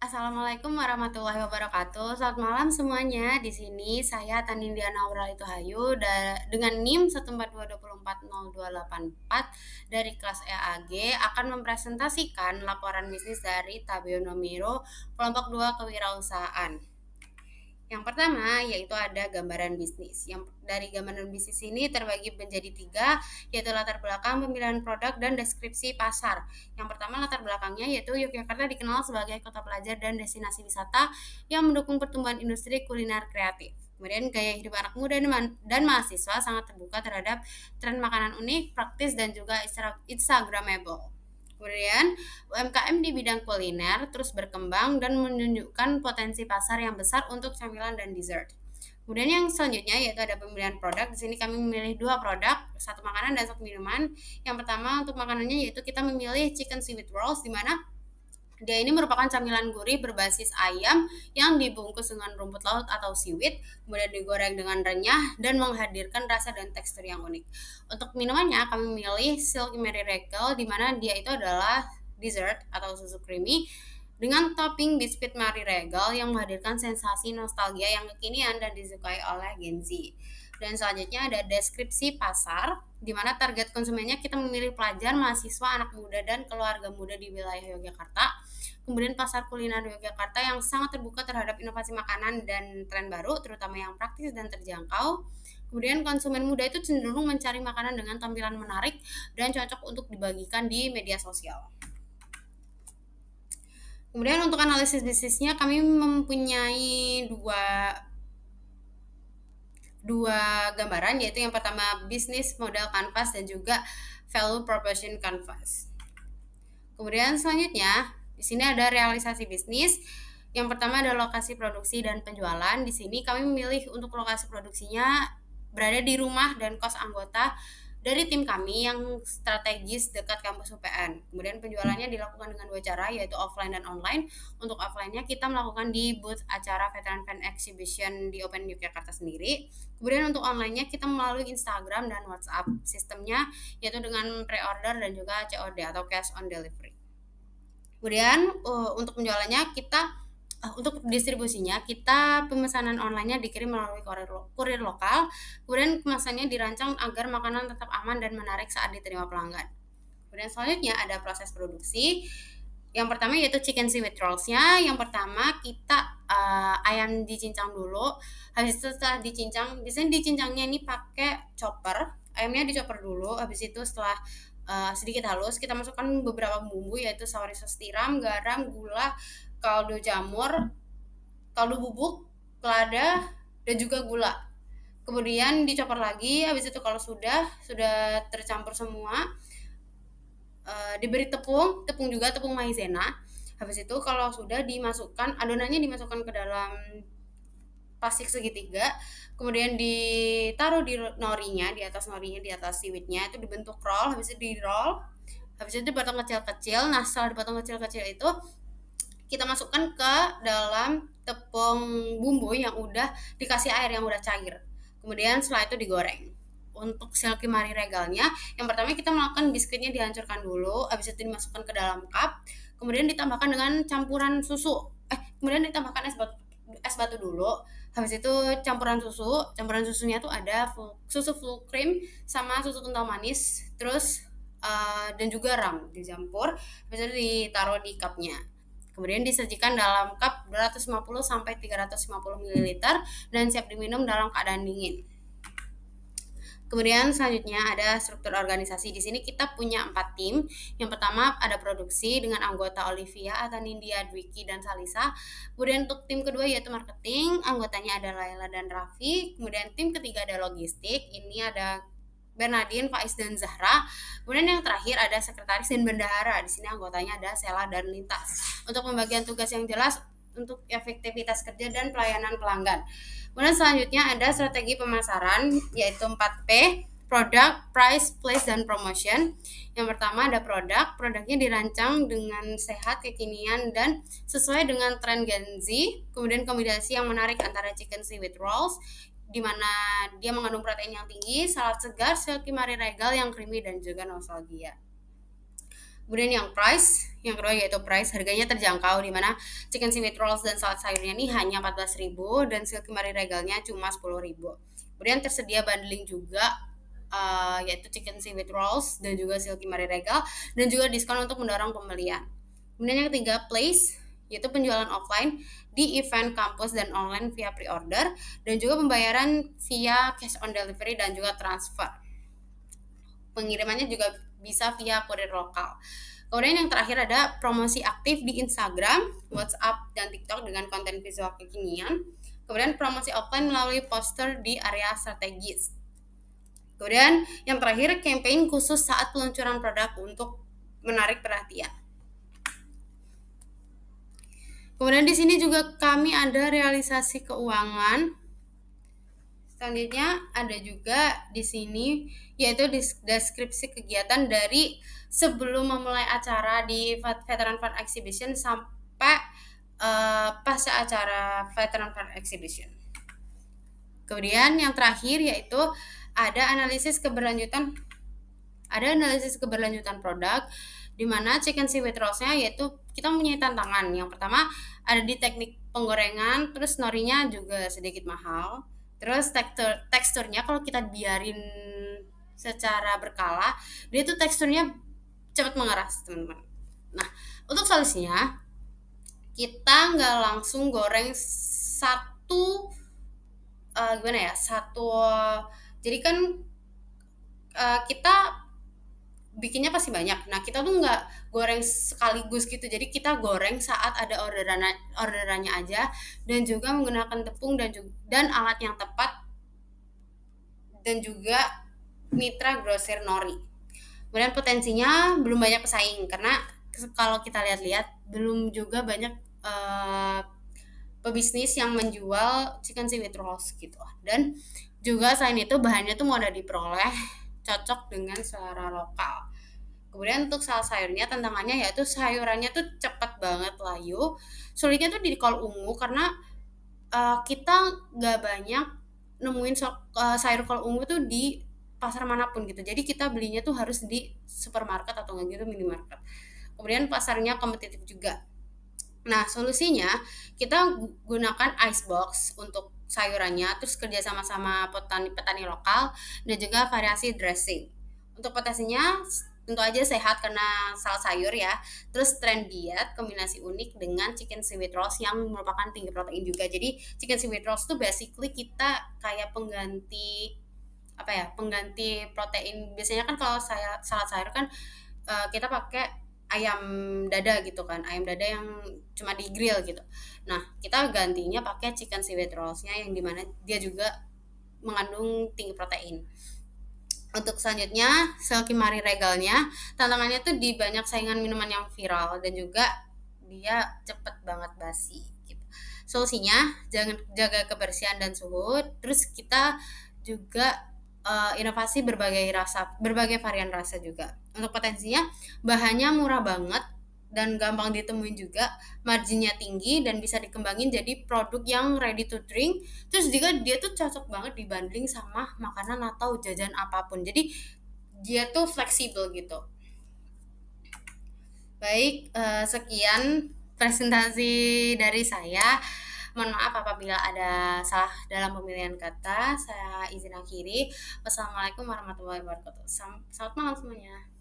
Assalamualaikum warahmatullahi wabarakatuh. Selamat malam semuanya. Di sini saya Tanindiana Aurel Hayu dengan NIM 142204024 dari kelas EAG akan mempresentasikan laporan bisnis dari Tabionomiro kelompok 2 kewirausahaan. Yang pertama yaitu ada gambaran bisnis. Yang dari gambaran bisnis ini terbagi menjadi tiga, yaitu latar belakang, pemilihan produk, dan deskripsi pasar. Yang pertama latar belakangnya yaitu Yogyakarta dikenal sebagai kota pelajar dan destinasi wisata yang mendukung pertumbuhan industri kuliner kreatif. Kemudian gaya hidup anak muda dan mahasiswa sangat terbuka terhadap tren makanan unik, praktis, dan juga Instagramable. Kemudian UMKM di bidang kuliner terus berkembang dan menunjukkan potensi pasar yang besar untuk camilan dan dessert. Kemudian yang selanjutnya yaitu ada pemilihan produk. Di sini kami memilih dua produk, satu makanan dan satu minuman. Yang pertama untuk makanannya yaitu kita memilih chicken seaweed rolls, di mana dia ini merupakan camilan gurih berbasis ayam yang dibungkus dengan rumput laut atau seaweed, kemudian digoreng dengan renyah dan menghadirkan rasa dan tekstur yang unik. Untuk minumannya kami memilih Silky Mary Regal, di mana dia itu adalah dessert atau susu creamy dengan topping biskuit Mary Regal yang menghadirkan sensasi nostalgia yang kekinian dan disukai oleh Gen Z. Dan selanjutnya ada deskripsi pasar, di mana target konsumennya kita memilih pelajar, mahasiswa, anak muda, dan keluarga muda di wilayah Yogyakarta. Kemudian pasar kuliner Yogyakarta yang sangat terbuka terhadap inovasi makanan dan tren baru, terutama yang praktis dan terjangkau. Kemudian konsumen muda itu cenderung mencari makanan dengan tampilan menarik dan cocok untuk dibagikan di media sosial. Kemudian untuk analisis bisnisnya kami mempunyai dua gambaran, yaitu yang pertama bisnis model canvas dan juga value proposition canvas. Kemudian selanjutnya di sini ada realisasi bisnis. Yang pertama ada lokasi produksi dan penjualan. Di sini kami memilih untuk lokasi produksinya berada di rumah dan kos anggota dari tim kami yang strategis dekat kampus UPN. Kemudian penjualannya dilakukan dengan dua cara, yaitu offline dan online. Untuk offline-nya kita melakukan di booth acara Veteran Fan Exhibition di Open Yogyakarta sendiri. Kemudian untuk online-nya kita melalui Instagram dan WhatsApp. Sistemnya yaitu dengan pre-order dan juga COD atau cash on delivery. Kemudian untuk penjualannya untuk distribusinya kita pemesanan online-nya dikirim melalui kurir lokal. Kemudian kemasannya dirancang agar makanan tetap aman dan menarik saat diterima pelanggan. Kemudian selanjutnya ada proses produksi. Yang pertama yaitu chicken seaweed rolls-nya. Yang pertama kita ayam dicincang dulu. Habis itu setelah dicincang, biasanya dicincangnya ini pakai chopper. Ayamnya dicopper dulu. Habis itu setelah sedikit halus, kita masukkan beberapa bumbu yaitu saus tiram, garam, gula, kaldu jamur, kaldu bubuk, lada, dan juga gula. Kemudian dicopper lagi. Habis itu kalau sudah tercampur semua, diberi tepung juga tepung maizena. Habis itu kalau sudah adonannya dimasukkan ke dalam plastik segitiga, kemudian ditaruh di norinya, di atas seaweednya itu dibentuk roll. Habis itu di roll, habis itu dipotong kecil-kecil. Nah setelah dipotong kecil-kecil itu kita masukkan ke dalam tepung bumbu yang udah dikasih air yang udah cair. Kemudian setelah itu digoreng. Untuk Silky Mary Regalnya, yang pertama kita melakukan biskuitnya dihancurkan dulu, habis itu dimasukkan ke dalam cup, kemudian ditambahkan dengan campuran susu. Kemudian ditambahkan es batu dulu. Habis itu campuran susunya tuh ada susu full cream sama susu kental manis, terus dan juga ram dicampur, habis itu ditaruh di cupnya. Kemudian disajikan dalam cup 250 sampai 350 ml dan siap diminum dalam keadaan dingin. Kemudian selanjutnya ada struktur organisasi. Di sini kita punya 4 tim. Yang pertama ada produksi dengan anggota Olivia, Atanindya, Dwiki, dan Salisa. Kemudian untuk tim kedua yaitu marketing, anggotanya ada Laila dan Raffi. Kemudian tim ketiga ada logistik, ini ada Bernadine, Faiz, dan Zahra. Kemudian yang terakhir ada sekretaris dan bendahara. Di sini anggotanya ada Sela dan Lintas. Untuk pembagian tugas yang jelas untuk efektivitas kerja dan pelayanan pelanggan. Kemudian selanjutnya ada strategi pemasaran yaitu 4P, product, price, place, dan promotion. Yang pertama ada produknya dirancang dengan sehat, kekinian, dan sesuai dengan tren Gen Z. Kemudian kombinasi yang menarik antara chicken seaweed rolls, di mana dia mengandung protein yang tinggi, salad segar, Silky Mary Regal yang creamy, dan juga nostalgia. Kemudian yang kedua yaitu price, harganya terjangkau di mana chicken seaweed rolls dan salad sayurnya ini hanya 14.000 dan silky Marie regalnya cuma 10.000. Kemudian tersedia bundling juga yaitu chicken seaweed rolls dan juga silky Marie regal dan juga diskon untuk mendorong pembelian. Kemudian yang ketiga place, yaitu penjualan offline di event kampus dan online via pre-order dan juga pembayaran via cash on delivery dan juga transfer. Pengirimannya juga bisa via kurir lokal. Kemudian yang terakhir ada promosi aktif di Instagram, WhatsApp, dan TikTok dengan konten visual kekinian. Kemudian promosi offline melalui poster di area strategis. Kemudian yang terakhir campaign khusus saat peluncuran produk untuk menarik perhatian. Kemudian di sini juga kami ada realisasi keuangan. Selanjutnya ada juga di sini yaitu deskripsi kegiatan dari sebelum memulai acara di Veteran Fund Exhibition sampai pasca acara Veteran Fund Exhibition. Kemudian yang terakhir yaitu ada analisis keberlanjutan produk di mana chicken seaweed rolls-nya yaitu kita mempunyai tantangan. Yang pertama ada di teknik penggorengan, terus norinya juga sedikit mahal. Terus teksturnya kalau kita biarin secara berkala, dia tuh teksturnya cepat mengeras, teman-teman. Nah, untuk solusinya kita nggak langsung goreng satu jadi kan kita bikinnya pasti banyak. Nah, kita tuh nggak goreng sekaligus gitu. Jadi kita goreng saat ada orderannya aja dan juga menggunakan tepung dan alat yang tepat dan juga mitra grosir nori. Kemudian potensinya belum banyak pesaing karena kalau kita lihat-lihat belum juga banyak pebisnis yang menjual chicken seaweed rolls gitu. Dan juga selain itu bahannya tuh mudah diperoleh, cocok dengan selera lokal. Kemudian untuk salad sayurnya tantangannya yaitu sayurannya tuh cepat banget layu. Sulitnya tuh di kol ungu karena kita nggak banyak nemuin sayur kol ungu tuh di pasar manapun gitu. Jadi kita belinya tuh harus di supermarket atau nggak gitu minimarket. Kemudian pasarnya kompetitif juga. Nah, solusinya kita gunakan ice box untuk sayurannya, terus kerja sama petani lokal dan juga variasi dressing. Untuk potensinya tentu aja sehat karena salad sayur ya. Terus tren diet kombinasi unik dengan chicken seaweed rolls yang merupakan tinggi protein juga. Jadi chicken seaweed rolls tuh basically kita kayak pengganti pengganti protein. Biasanya kan kalau salad sayur kan kita pakai ayam dada gitu kan, ayam dada yang cuma di grill gitu. Nah, kita gantinya pakai chicken seaweed rolls-nya yang dimana dia juga mengandung tinggi protein. Untuk selanjutnya, silky Marie regalnya, tantangannya tuh di banyak saingan minuman yang viral dan juga dia cepet banget basi gitu. Solusinya jangan jaga kebersihan dan suhu, terus kita juga inovasi berbagai varian rasa juga. Untuk potensinya bahannya murah banget dan gampang ditemuin juga, marginnya tinggi dan bisa dikembangin jadi produk yang ready to drink. Terus juga dia tuh cocok banget dibanding sama makanan atau jajan apapun. Jadi dia tuh fleksibel gitu. Baik, sekian presentasi dari saya. Mohon maaf apabila ada salah dalam pemilihan kata. Saya izin akhiri. Wassalamualaikum warahmatullahi wabarakatuh. Selamat malam semuanya.